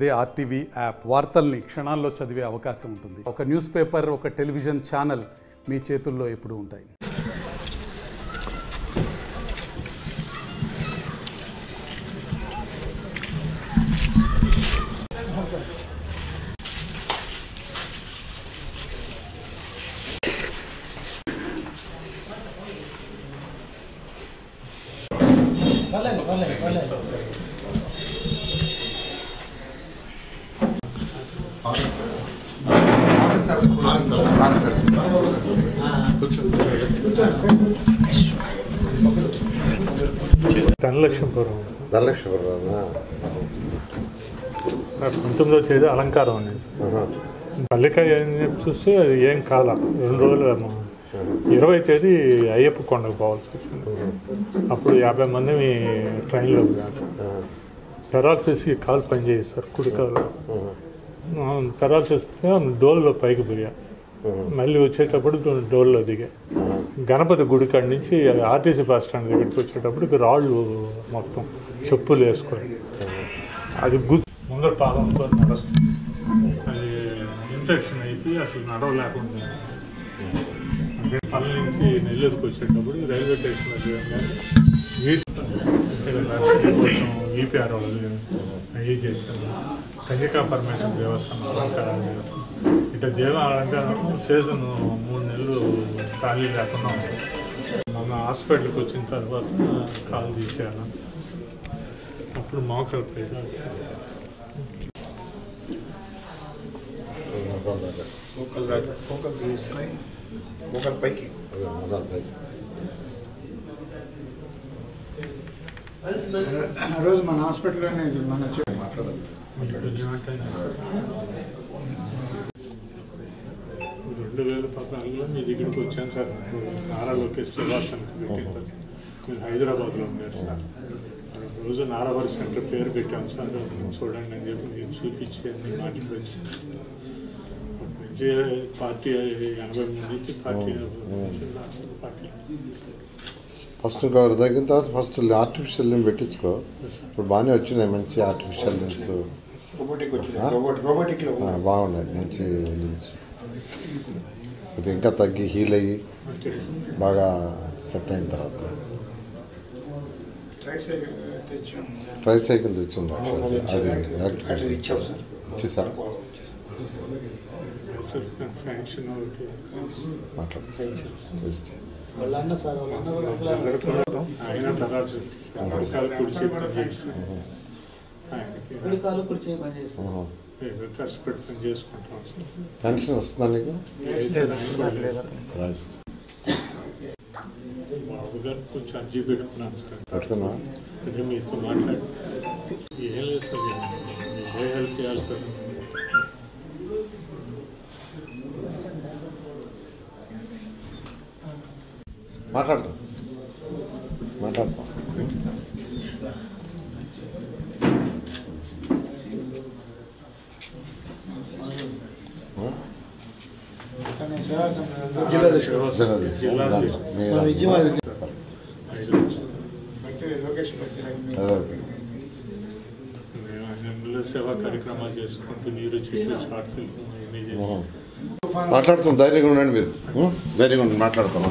అదే RTV app వార్తల్ని క్షణాల్లో చదివే అవకాశం ఉంటుంది. ఒక న్యూస్ పేపర్, ఒక టెలివిజన్ ఛానల్ మీ చేతుల్లో ఎప్పుడూ ఉంటాయి. ధనలక్ష్మీపురం 19వ తేదీ అలంకారం అనేది పల్లికాయ చూస్తే అది ఏం కాల 2 రోజులు 20వ తేదీ అయ్యప్ప కొండకు పోవాల్సి వచ్చింది. అప్పుడు 50 మంది ట్రైన్లో పెరాలసిస్కి కాలు పనిచేస్తారు, కుడికాలు పెరాలసిస్ డోల్లో పైకి పోయా, మళ్ళీ వచ్చేటప్పుడు డోల్లో దిగా. గణపతి గుడి కాడి నుంచి ఆర్టీసీ బస్ స్టాండ్ దగ్గరికి వచ్చేటప్పుడు రాళ్ళు మొత్తం చెప్పులు వేసుకొని అది ముందర పాదంతో నడుస్తుంది. అది ఇన్ఫెక్షన్ అయిపోయి అసలు నడవలేకుండా పల్లె నుంచి నెల్లూరుకి వచ్చేటప్పుడు రైల్వే స్టేషన్లో కొంచెం ఈపీఆర్ వాళ్ళు అయ్యి చేశారు. కన్యకా పరమేశ్వర దేవస్థానం అలంకారాలు ఇట్లా అలంకారం సీజన్ 3 నెలలు ఖాళీ లేకుండా ఉంటుంది. మన హాస్పిటల్కి వచ్చిన తర్వాత కాలు తీసేయాలి, అప్పుడు మోకాలు పైకి ఆ రోజు మన హాస్పిటల్లోనే మన 2014లో మీ దగ్గరికి వచ్చాను సార్. నారా లోకేష్ శివాసనకి పెట్టింది. మీరు హైదరాబాద్లో ఉన్నారు సార్. రోజు నారావారి సెంటర్ పేరు పెట్టాను సార్, చూడండి అని చెప్పి నేను చూపించి అన్ని మాటలు వచ్చాను. మంచి పార్టీ 83 నుంచి పార్టీ పార్టీ ఫస్ట్ తగ్గిన తర్వాత ఫస్ట్ ఆర్టిఫిషియల్ లింబ్ పెట్టించుకో. ఇప్పుడు బాగానే వచ్చినాయి మంచి ఆర్టిఫిషియల్ లింబ్స్, బాగున్నాయి మంచి లింబ్స్. ఇది ఇంకా తగ్గి హీల్ అయ్యి బాగా సెట్ అయిన తర్వాత ట్రై సైకిల్ తెచ్చింది. అది ఇచ్చేసారు మాట్లాడుతుంది. కష్టపడి పని చేసుకుంటాం సార్. పెన్షన్ వస్తుందా నీకు? బాబు గారు కొంచెం అర్జీ పెట్టుకున్నాను సార్. పెడుతున్నా అదే మీతో మాట్లాడి ఏం లేదు సార్, ఏ హెల్ప్ చేయాలి సార్? మాట్లాడతాం. సేవా కార్యక్రమాలు చేసుకుంటూ నీరు చెప్పి షార్ట్ ఫిల్మ్ మాట్లాడుతాం. ధైర్యంగా ఉండండి, మీరు ధైర్యంగా ఉండండి, మాట్లాడతాం.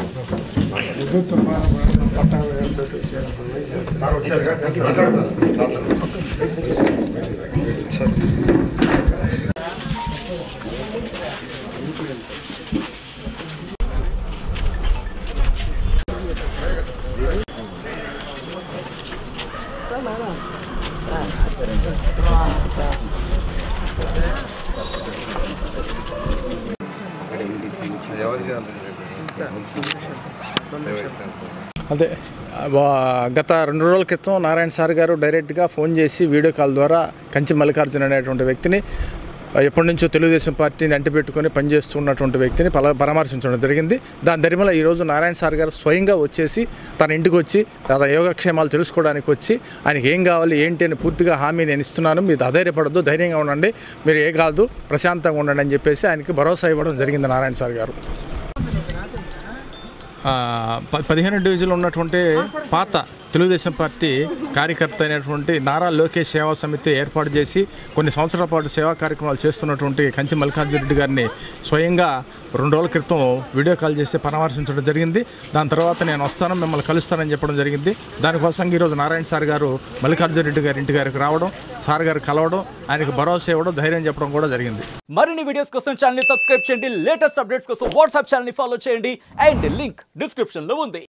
అదే గత 2 రోజుల క్రితం నారాయణ సార్ గారు డైరెక్ట్గా ఫోన్ చేసి వీడియో కాల్ ద్వారా కంచి మల్లికార్జున అనేటువంటి వ్యక్తిని, ఎప్పటి నుంచో తెలుగుదేశం పార్టీని అంటిపెట్టుకొని పనిచేస్తున్నటువంటి వ్యక్తిని పరామర్శించడం జరిగింది. దాని ధర్మలో ఈరోజు నారాయణ సార్ గారు స్వయంగా వచ్చేసి తన ఇంటికి వచ్చి తన యోగక్షేమాలు తెలుసుకోవడానికి వచ్చి ఆయనకి ఏం కావాలి ఏంటి అని పూర్తిగా హామీ నేను ఇస్తున్నాను, మీరు అధైర్యపడద్దు, ధైర్యంగా ఉండండి, మీరు ఏ కాదు ప్రశాంతంగా ఉండండి అని చెప్పేసి ఆయనకి భరోసా ఇవ్వడం జరిగింది నారాయణ సార్ గారు. 15 డివిజన్లో ఉన్నటువంటి పాత తెలుగుదేశం పార్టీ కార్యకర్త అయినటువంటి నారా లోకేష్ సేవా సమితి ఏర్పాటు చేసి కొన్ని సంవత్సరాల పాటు సేవా కార్యక్రమాలు చేస్తున్నటువంటి కంచి మల్లికార్జున రెడ్డి గారిని స్వయంగా 2 రోజుల క్రితం వీడియో కాల్ చేసి పరామర్శించడం జరిగింది. దాని తర్వాత నేను వస్తాను, మిమ్మల్ని కలుస్తానని చెప్పడం జరిగింది. దానికోసం ఈరోజు నారాయణ సార్ గారు మల్లికార్జున రెడ్డి గారి ఇంటి గారికి రావడం, సార్ గారు కలవడం, ఆయనకు భరోసా ఇవ్వడం, ధైర్యం చెప్పడం కూడా జరిగింది. మరిన్ని వీడియోస్ కోసం ఛానల్ ని సబ్స్క్రైబ్ చేయండి, లేటెస్ట్ అప్డేట్స్ కోసం వాట్సాప్ ఛానల్ ని ఫాలో చేయండి అండ్ లింక్ డిస్క్రిప్షన్ లో ఉంది.